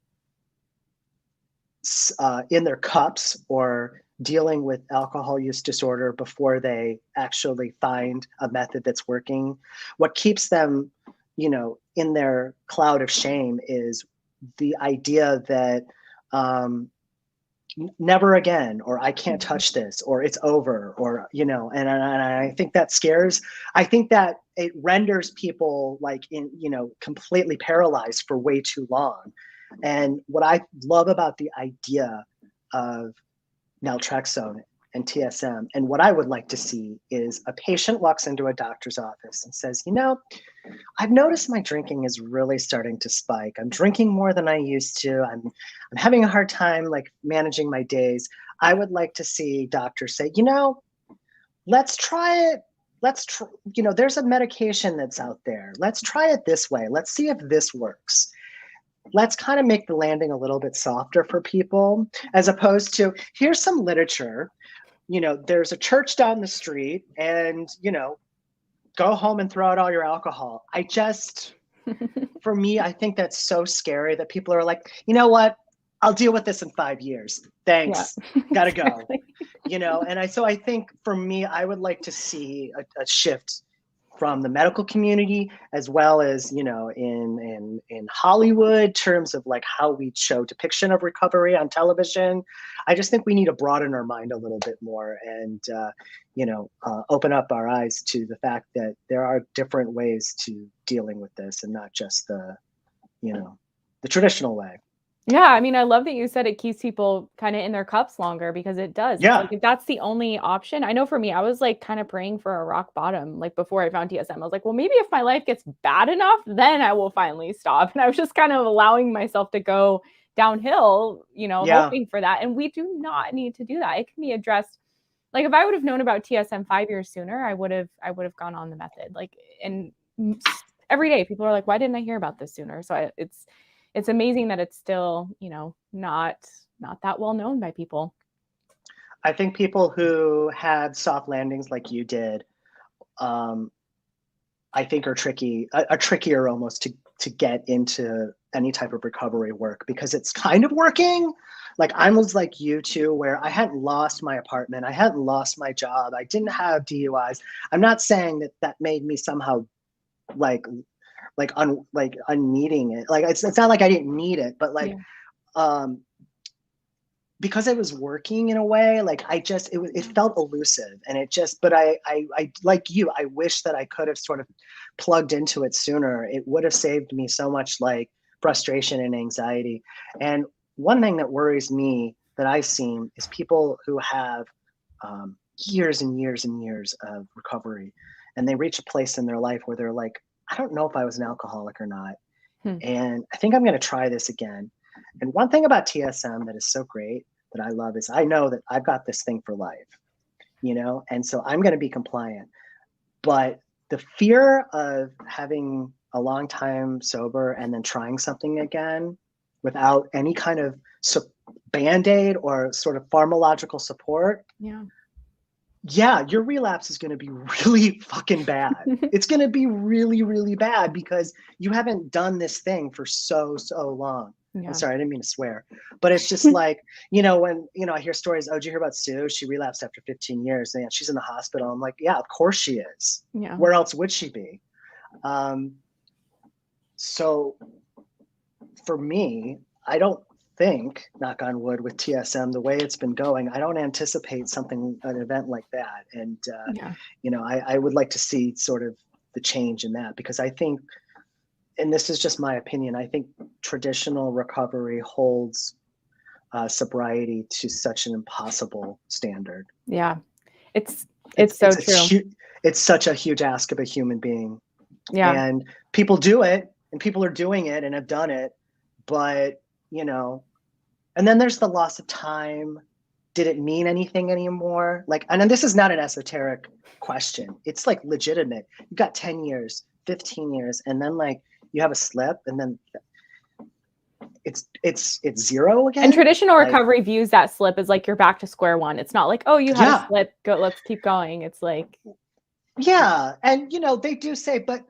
in their cups or dealing with alcohol use disorder before they actually find a method that's working, what keeps them, in their cloud of shame is the idea that never again, or I can't touch this, or it's over, or, and I think that scares, I think that it renders people completely paralyzed for way too long. And what I love about the idea of Naltrexone and TSM, and what I would like to see is a patient walks into a doctor's office and says, I've noticed my drinking is really starting to spike. I'm drinking more than I used to. I'm having a hard time managing my days. I would like to see doctors say, let's try it. There's a medication that's out there. Let's try it this way. Let's see if this works. Let's kind of make the landing a little bit softer for people, as opposed to, here's some literature, there's a church down the street, and, go home and throw out all your alcohol. For me, I think that's so scary that people are like, you know what? I'll deal with this in 5 years. Thanks. Yeah. Gotta go. And so I think for me, I would like to see a shift from the medical community, as well as, in Hollywood, terms of how we show depiction of recovery on television. I just think we need to broaden our mind a little bit more and, open up our eyes to the fact that there are different ways to dealing with this, and not just the traditional way. Yeah, I mean, I love that you said it keeps people kind of in their cups longer, because it does. Yeah. If that's the only option. I know for me, I was kind of praying for a rock bottom, before I found TSM. I was like, well, maybe if my life gets bad enough, then I will finally stop. And I was just kind of allowing myself to go downhill, hoping for that. And we do not need to do that. It can be addressed. If I would have known about TSM 5 years sooner, I would have gone on the method. And every day people are like, why didn't I hear about this sooner? So it's amazing that it's still, not that well known by people. I think people who had soft landings like you did, I think are trickier almost to get into any type of recovery work, because it's kind of working. I was like you too, where I hadn't lost my apartment, I hadn't lost my job, I didn't have DUIs. I'm not saying that made me somehow unneeding it. It's not like I didn't need it, but because it was working in a way, it felt elusive, and but I like you, I wish that I could have sort of plugged into it sooner. It would have saved me so much frustration and anxiety. And one thing that worries me that I've seen is people who have years and years and years of recovery, and they reach a place in their life where they're like, I don't know if I was an alcoholic or not. And I think I'm going to try this again. And one thing about TSM that is so great that I love is I know that I've got this thing for life, and so I'm going to be compliant. But the fear of having a long time sober and then trying something again without any kind of Band-Aid or sort of pharmacological support. Yeah, your relapse is going to be really fucking bad. It's going to be really, really bad, because you haven't done this thing for so long. Yeah. I'm sorry, I didn't mean to swear, but it's just when, I hear stories, did you hear about Sue? She relapsed after 15 years and she's in the hospital. I'm like, yeah, of course she is. Yeah. Where else would she be? So for me, I don't think, knock on wood, with TSM, the way it's been going, I don't anticipate an event like that. And, I would like to see sort of the change in that, because I think, and this is just my opinion, I think traditional recovery holds sobriety to such an impossible standard. Yeah, it's so true. It's such a huge ask of a human being. Yeah. And people do it, and people are doing it and have done it, but you know, and then there's the loss of time. Did it mean anything anymore? Like, and then this is not an esoteric question. It's like legitimate. You got 10 years, 15 years, and then like you have a slip, and then it's zero again. And traditional recovery views that slip as like you're back to square one. It's not like, oh, you had a slip, go, let's keep going. It's like, yeah, and you know, they do say, but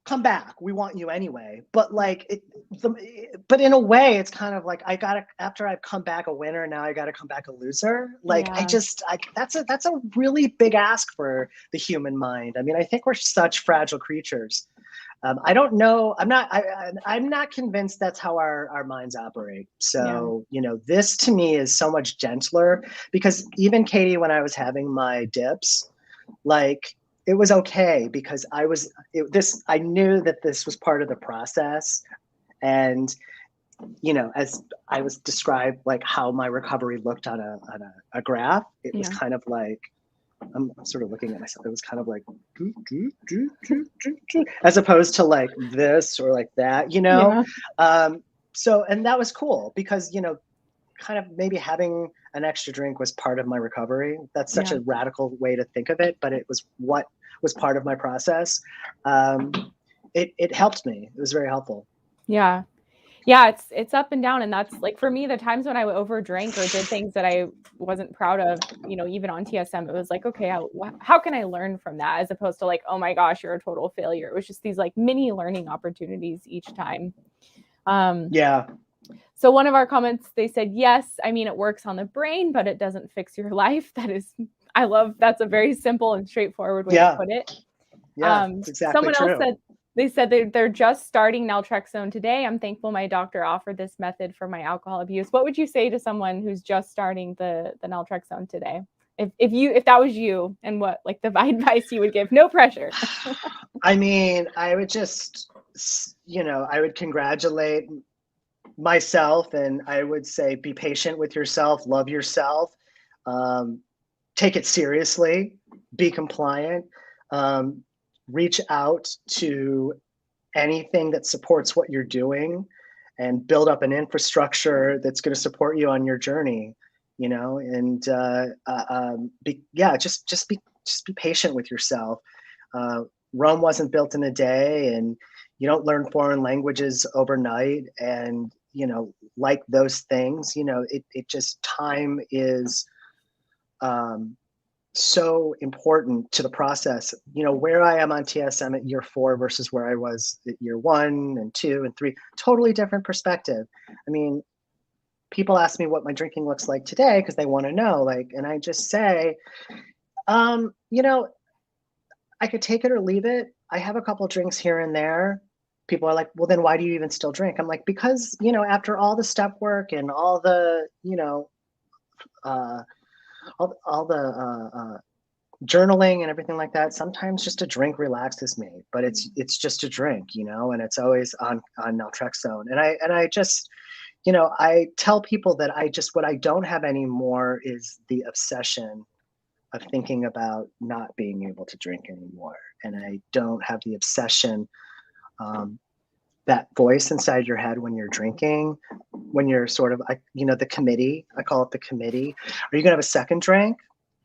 come back, we want you anyway. But like but in a way it's kind of like, after I've come back a winner, now I gotta come back a loser. Like, yeah. That's a really big ask for the human mind. I mean, I think we're such fragile creatures. I don't know, I'm not convinced that's how our minds operate. So yeah. You know, this to me is so much gentler, because even Katie, when I was having my dips, like, it was okay, because I knew that this was part of the process. And, you know, as I was described, like how my recovery looked on a graph, it was kind of like, I'm sort of looking at myself, it was kind of like, as opposed to like this or like that, you know? Yeah. So, and that was cool, because, you know, kind of maybe having an extra drink was part of my recovery. That's such a radical way to think of it, but it was what was part of my process. It helped me. It was very helpful. Yeah. Yeah, it's up and down. And that's like, for me, the times when I overdrank or did things that I wasn't proud of, you know, even on TSM, it was like, okay, how can I learn from that? As opposed to like, oh my gosh, you're a total failure. It was just these like mini learning opportunities each time. Yeah. So one of our comments, they said, yes, I mean, it works on the brain, but it doesn't fix your life. That's a very simple and straightforward way to put it. Yeah, exactly. Someone else said, they said they're just starting Naltrexone today. I'm thankful my doctor offered this method for my alcohol abuse. What would you say to someone who's just starting the Naltrexone today? If that was you, and what like the advice you would give? No pressure. I mean, I would just, you know, I would congratulate myself, and I would say, be patient with yourself, love yourself, take it seriously, be compliant, reach out to anything that supports what you're doing, and build up an infrastructure that's going to support you on your journey, you know, and just be patient with yourself. Rome wasn't built in a day, and you don't learn foreign languages overnight. And, you know, like those things, you know, it just, time is so important to the process. You know, where I am on TSM at year 4 versus where I was at year 1 and 2 and 3, totally different perspective. I mean, people ask me what my drinking looks like today because they want to know, like, and I just say, you know, I could take it or leave it. I have a couple drinks here and there. People are like, well, then why do you even still drink? I'm like, because, you know, after all the step work and all the, you know, all the journaling and everything like that, sometimes just a drink relaxes me, but it's just a drink, you know, and it's always on Naltrexone. And I just, you know, I tell people that what I don't have anymore is the obsession of thinking about not being able to drink anymore. And I don't have the obsession, that voice inside your head when you're drinking, when you're sort of, you know, the committee, I call it the committee. Are you gonna have a second drink?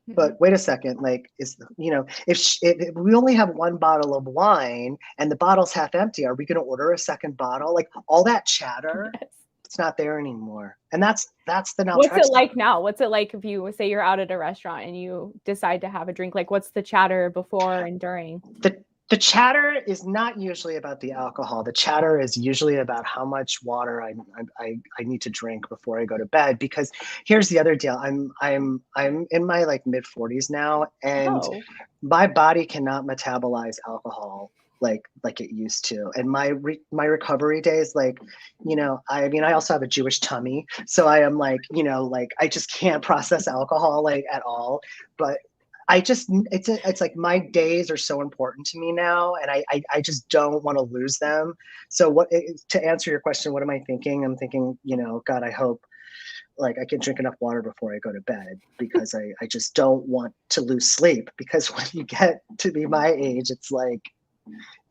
But wait a second, like, you know, if we only have one bottle of wine and the bottle's half empty, are we going to order a second bottle? Like, all that chatter, it's not there anymore. And that's the Naltrexone. What's it like now? What's it like if you say you're out at a restaurant and you decide to have a drink? Like, what's the chatter before and during? The chatter is not usually about the alcohol. The chatter is usually about how much water I need to drink before I go to bed. Because here's the other deal. I'm in my like mid 40s now, and my body cannot metabolize alcohol like it used to. And my recovery days, like, you know, I mean, I also have a Jewish tummy, so I am like, you know, like I just can't process alcohol like at all. But it's like my days are so important to me now, and I just don't want to lose them. So to answer your question, what am I thinking? I'm thinking, God, I hope like I can drink enough water before I go to bed, because I just don't want to lose sleep, because when you get to be my age, it's like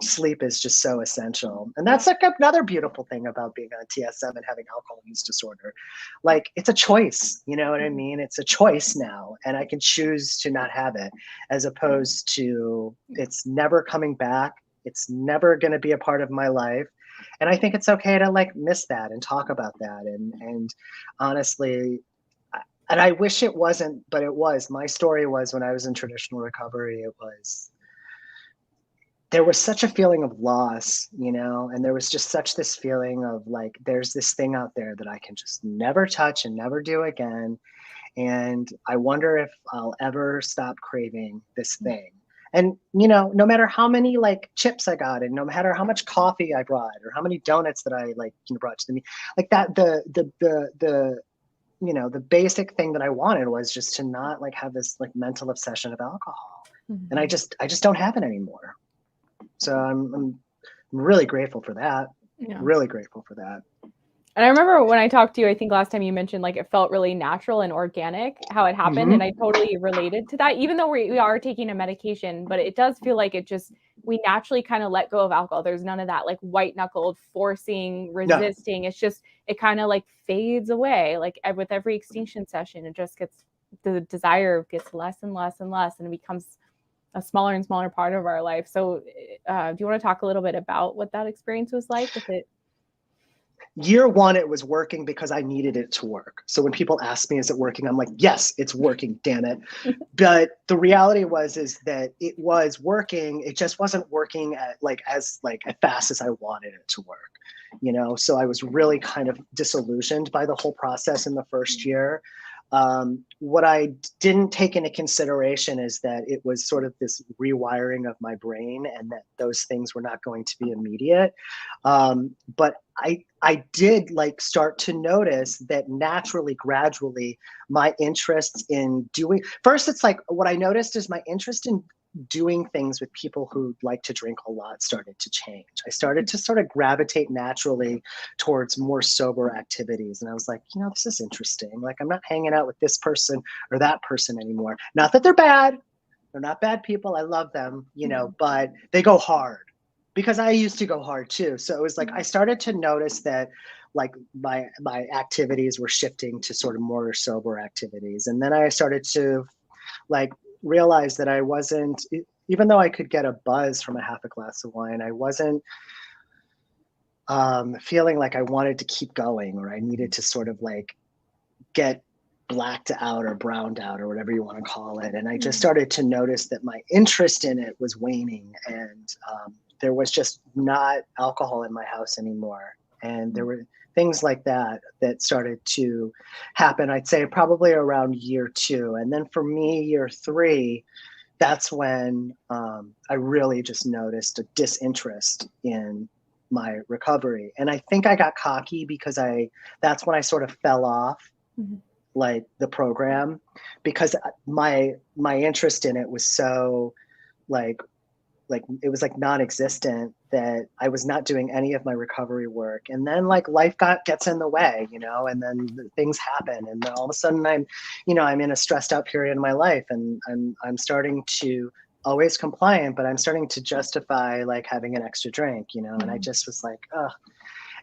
sleep is just so essential. And that's like another beautiful thing about being on TSM and having alcohol use disorder. Like, it's a choice, you know what I mean? It's a choice now, and I can choose to not have it, as opposed to it's never coming back. It's never going to be a part of my life. And I think it's okay to like miss that and talk about that. And honestly, and I wish it wasn't, but it was. My story was, when I was in traditional recovery, there was such a feeling of loss, and there was just such this feeling of like, there's this thing out there that I can just never touch and never do again. And I wonder if I'll ever stop craving this thing. And, no matter how many like chips I got, and no matter how much coffee I brought, or how many donuts that I like, brought to the meet, like that, the basic thing that I wanted was just to not like have this like mental obsession of alcohol. Mm-hmm. And I just don't have it anymore. So I'm really grateful for that. Yeah. Really grateful for that. And I remember when I talked to you, I think last time you mentioned like it felt really natural and organic how it happened. Mm-hmm. And I totally related to that, even though we are taking a medication, but it does feel like we naturally kind of let go of alcohol. There's none of that like white knuckled forcing, resisting. No. It's just, it kind of like fades away. Like with every extinction session, it just the desire gets less and less and less, and it becomes a smaller and smaller part of our life. So do you want to talk a little bit about what that experience was like with it? Year one, it was working because I needed it to work. So when people ask me, is it working? I'm like, yes, it's working, damn it. But the reality is that it was working. It just wasn't working as fast as I wanted it to work, So I was really kind of disillusioned by the whole process in the first year. What I didn't take into consideration is that it was sort of this rewiring of my brain, and that those things were not going to be immediate. But I did like start to notice that naturally, gradually, my interests in doing, first, it's like what I noticed is my interest in doing things with people who like to drink a lot started to change. I started to sort of gravitate naturally towards more sober activities. And I was like, this is interesting. Like, I'm not hanging out with this person or that person anymore. Not that they're bad. They're not bad people. I love them, but they go hard, because I used to go hard too. So it was like, I started to notice that like my activities were shifting to sort of more sober activities. And then I started to like realize that I wasn't, even though I could get a buzz from a half a glass of wine, I wasn't feeling like I wanted to keep going, or I needed to sort of like get blacked out or browned out or whatever you want to call it. And I just started to notice that my interest in it was waning, and there was just not alcohol in my house anymore. And there were things like that started to happen, I'd say probably around year 2. And then for me, year 3, that's when I really just noticed a disinterest in my recovery. And I think I got cocky because that's when I sort of fell off like the program, because my interest in it was so like it was like non-existent, that I was not doing any of my recovery work. And then like life gets in the way, and then things happen, and then all of a sudden I'm in a stressed out period in my life, and I'm starting to, always compliant, but I'm starting to justify like having an extra drink, and I just was like, ugh.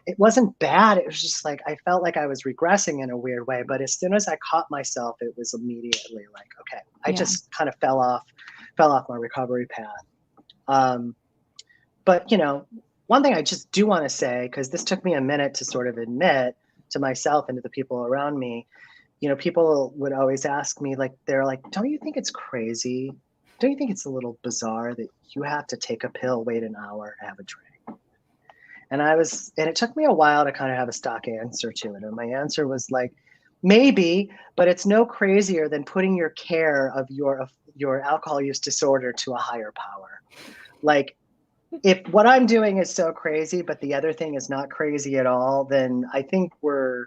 It wasn't bad. It was just like, I felt like I was regressing in a weird way. But as soon as I caught myself, it was immediately like, okay, I just kind of fell off my recovery path. But, one thing I just do want to say, because this took me a minute to sort of admit to myself and to the people around me, people would always ask me, like, they're like, don't you think it's crazy? Don't you think it's a little bizarre that you have to take a pill, wait an hour, have a drink? And it took me a while to kind of have a stock answer to it. And my answer was like, maybe, but it's no crazier than putting your care of your alcohol use disorder to a higher power. Like, if what I'm doing is so crazy, but the other thing is not crazy at all, then I think we're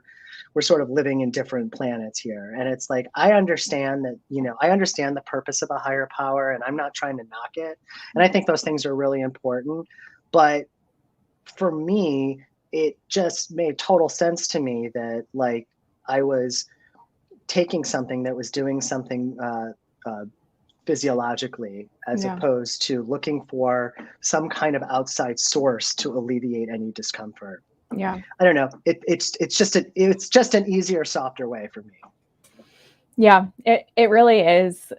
we're sort of living in different planets here. And it's like, I understand that, I understand the purpose of a higher power, and I'm not trying to knock it. And I think those things are really important. But for me, it just made total sense to me that like I was taking something that was doing something physiologically, as Yeah. opposed to looking for some kind of outside source to alleviate any discomfort. Yeah. I don't know. It's just an easier, softer way for me. Yeah, it really is.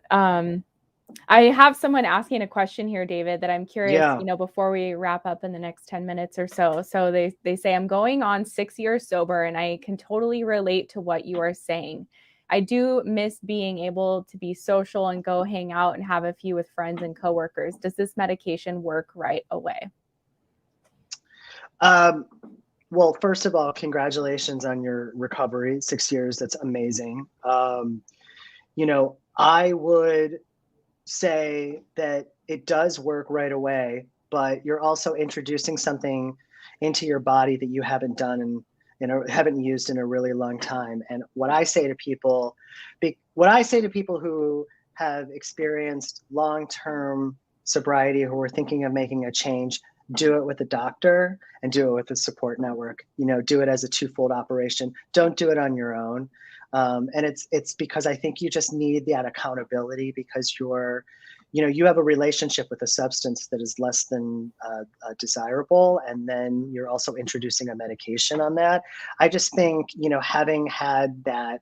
I have someone asking a question here, David, that I'm curious, Yeah. before we wrap up in the next 10 minutes or so. So they say, I'm going on 6 years sober, and I can totally relate to what you are saying. I do miss being able to be social and go hang out and have a few with friends and coworkers. Does this medication work right away? Well, first of all, congratulations on your recovery. 6 years, that's amazing. I would say that it does work right away, but you're also introducing something into your body that you haven't done and haven't used in a really long time. And what I say to people who have experienced long-term sobriety, who are thinking of making a change, do it with a doctor and do it with a support network. Do it as a twofold operation. Don't do it on your own. And it's because I think you just need that accountability, because you have a relationship with a substance that is less than desirable, and then you're also introducing a medication on that. I just think, having had that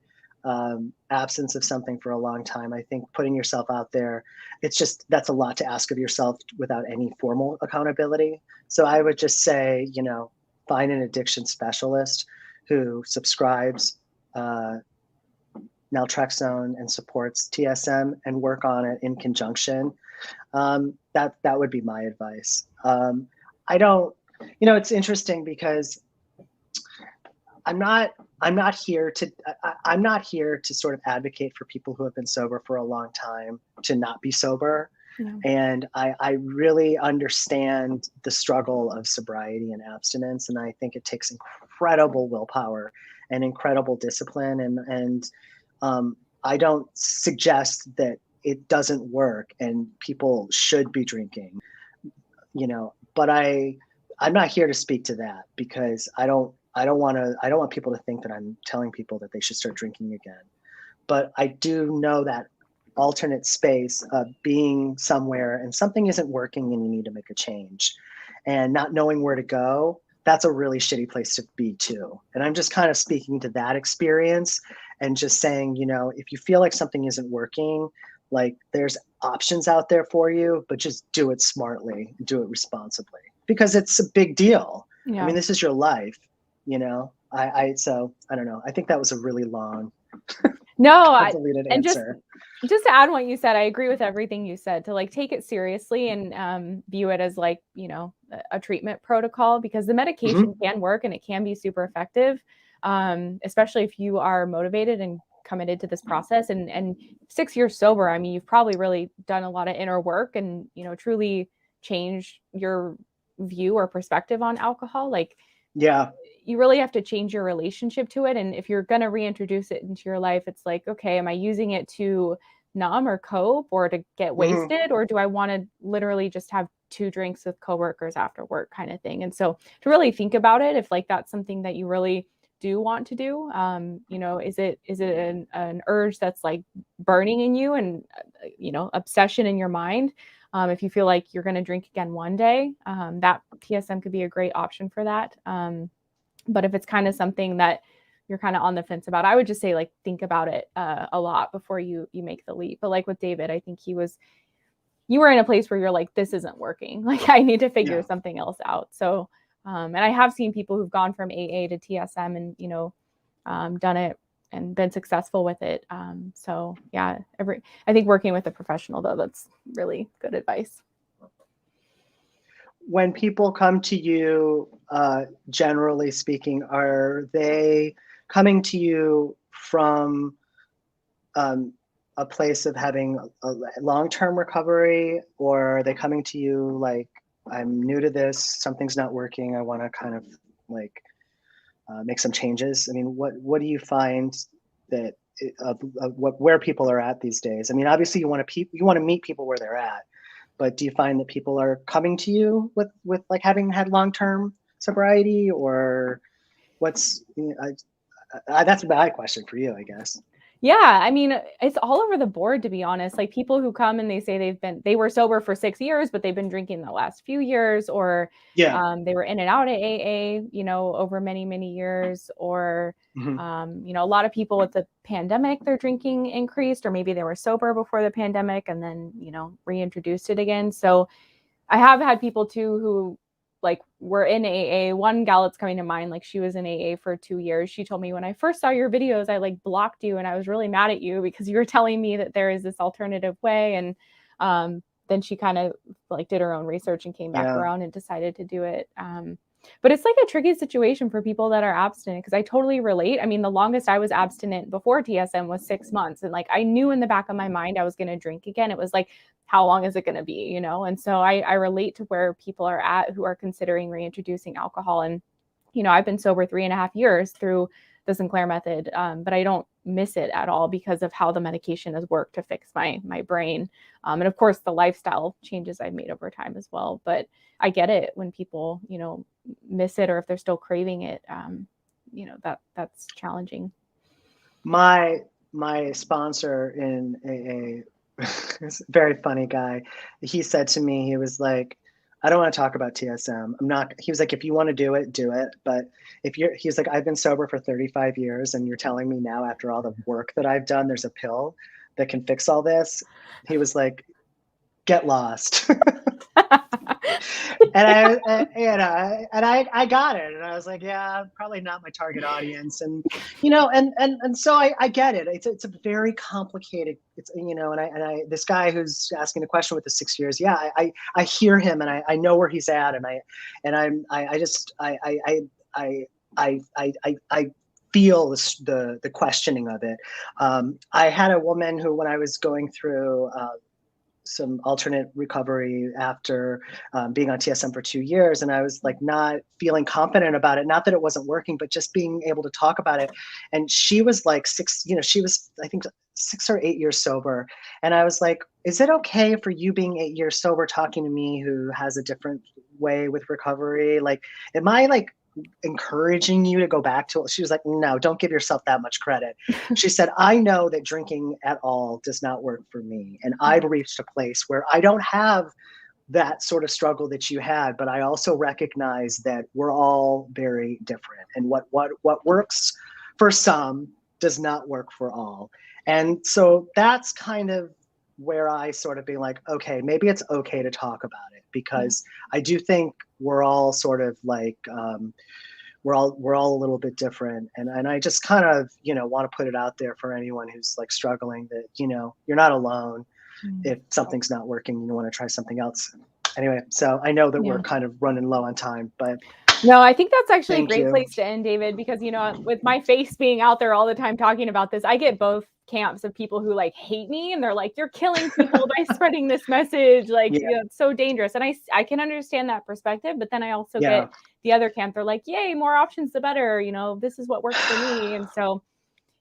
absence of something for a long time, I think putting yourself out there, that's a lot to ask of yourself without any formal accountability. So I would just say, find an addiction specialist who subscribes naltrexone and supports TSM, and work on it in conjunction. That would be my advice. I don't, it's interesting because I'm not here to sort of advocate for people who have been sober for a long time to not be sober. Yeah. And I really understand the struggle of sobriety and abstinence. And I think it takes incredible willpower and incredible discipline. And I don't suggest that it doesn't work and people should be drinking, but I'm not here to speak to that, because I don't want people to think that I'm telling people that they should start drinking again. But I do know that alternate space of being somewhere and something isn't working and you need to make a change, and not knowing where to go. That's a really shitty place to be too. And I'm just kind of speaking to that experience and just saying, if you feel like something isn't working, like there's options out there for you, but just do it smartly and do it responsibly, because it's a big deal. Yeah. I mean, this is your life, so I don't know. I think that was a really long, convoluted answer. Just to add what you said, I agree with everything you said, to like take it seriously and view it as like, a treatment protocol, because the medication can work and it can be super effective, especially if you are motivated and committed to this process. And 6 years sober, I mean, you've probably really done a lot of inner work and, truly changed your view or perspective on alcohol. Like, yeah, you really have to change your relationship to it. And if you're going to reintroduce it into your life, it's like, okay, am I using it to numb or cope or to get wasted? Or do I want to literally just have 2 drinks with coworkers after work, kind of thing? And so to really think about it, if like that's something that you really do want to do, is it an urge that's like burning in you and, obsession in your mind? If you feel like you're going to drink again one day, that TSM could be a great option for that. But if it's kind of something that you're kind of on the fence about, I would just say like think about it a lot before you make the leap. But like with David, I think you were in a place where you're like, this isn't working. Like I need to figure something else out. So and I have seen people who've gone from AA to TSM and done it and been successful with it. So yeah, I think working with a professional though, that's really good advice. When people come to you, generally speaking, are they coming to you from a place of having a long-term recovery, or are they coming to you like, I'm new to this, something's not working, I want to kind of like make some changes? I mean, what do you find that where people are at these days? I mean, obviously you want to meet people where they're at, but do you find that people are coming to you with like having had long-term sobriety, or what's that's my question for you, I guess. Yeah, I mean, it's all over the board, to be honest. Like people who come and they say they were sober for 6 years, but they've been drinking the last few years, or Yeah. they were in and out of AA, over many, many years, or Hmm. a lot of people with the pandemic, their drinking increased, or maybe they were sober before the pandemic and then, reintroduced it again. So I have had people too who like were in AA. One gal that's coming to mind, like she was in AA for 2 years. She told me, when I first saw your videos, I like blocked you and I was really mad at you because you were telling me that there is this alternative way. And then she kind of like did her own research and came back Yeah. around and decided to do it. But it's like a tricky situation for people that are abstinent, because I totally relate. I mean, the longest I was abstinent before TSM was 6 months. And like I knew in the back of my mind I was going to drink again. It was like, how long is it going to be, And so I relate to where people are at who are considering reintroducing alcohol. And I've been sober 3.5 years through the Sinclair Method, but I don't miss it at all because of how the medication has worked to fix my brain, and of course the lifestyle changes I've made over time as well. But I get it when people miss it, or if they're still craving it. That's challenging. My sponsor in AA, this very funny guy. He said to me, he was like, I don't want to talk about TSM. He was like, if you want to do it, do it. But he's like, I've been sober for 35 years and you're telling me now, after all the work that I've done, there's a pill that can fix all this. He was like, get lost. And I got it, and I was like, yeah, probably not my target audience, and so I get it. It's a very complicated. And I this guy who's asking the question with the 6 years, yeah, I hear him, and I know where he's at, and I just I feel the questioning of it. I had a woman who, when I was going through some alternate recovery after being on TSM for 2 years. And I was like not feeling confident about it. Not that it wasn't working, but just being able to talk about it. And she was like she was, I think, 6 or 8 years sober. And I was like, is it okay for you being 8 years sober talking to me who has a different way with recovery? Like, am I like encouraging you to go back to it? She was like, no, don't give yourself that much credit. She said, I know that drinking at all does not work for me. And I've reached a place where I don't have that sort of struggle that you had, but I also recognize that we're all very different. And what works for some does not work for all. And so that's kind of where I sort of be like, okay, maybe it's okay to talk about it, because I do think we're all sort of like, we're all a little bit different. And I just kind of, want to put it out there for anyone who's like struggling that, you're not alone. If something's not working, you want to try something else. Anyway, so I know that we're kind of running low on time, but no, I think that's actually a thank great you. place to end, David, because, with my face being out there all the time talking about this, I get both camps of people who like hate me and they're like, you're killing people by spreading this message. Like, Yeah. it's so dangerous. And I can understand that perspective, but then I also Yeah. get the other camp. They're like, yay, more options, the better. This is what works for me. And so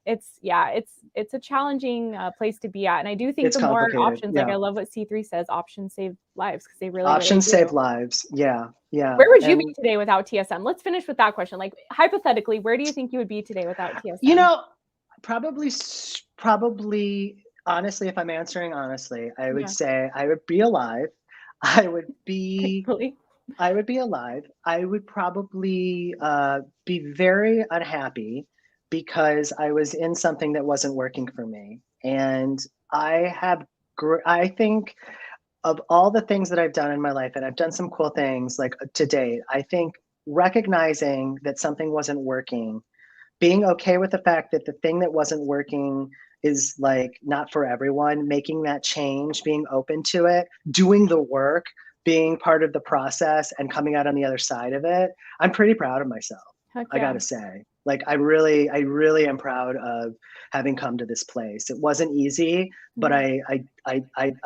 it's a challenging place to be at. And I do think It's the more complicated. options, like Yeah. I love what C3 says, options save lives, because they really, really Options do. save lives. Yeah. Yeah. Where would you be And today without TSM? Let's finish with that question. Like, hypothetically, where do you think you would be today without TSM? probably, honestly, if I'm answering honestly, I would Yeah, say I would be alive. I would be thankfully. I would be alive. I would probably be very unhappy because I was in something that wasn't working for me. And I think of all the things that I've done in my life, and I've done some cool things like to date, I think recognizing that something wasn't working, being okay with the fact that the thing that wasn't working is like not for everyone, making that change, being open to it, doing the work, being part of the process and coming out on the other side of it. I'm pretty proud of myself. Heck I got yeah. to say, like, I really am proud of having come to this place. It wasn't easy, but I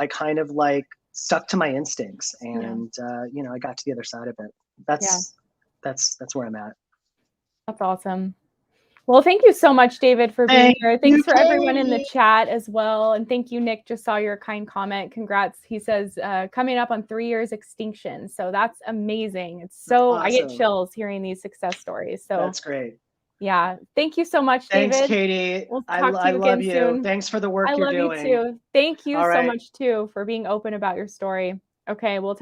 kind of like stuck to my instincts, Yeah. and I got to the other side of it. Yeah. That's where I'm at. That's awesome. Well, thank you so much, David, for being here. Thanks for everyone in the chat as well. And thank you, Nick. Just saw your kind comment. Congrats. He says, coming up on 3 years extinction. So that's amazing. It's so awesome. I get chills hearing these success stories. So that's great. Yeah. Thank you so much, David. Thanks, Katie. We'll talk to you love again you. soon. Thanks for the work you're doing. I love you too. Thank you so much too for being open about your story. Okay, we'll talk.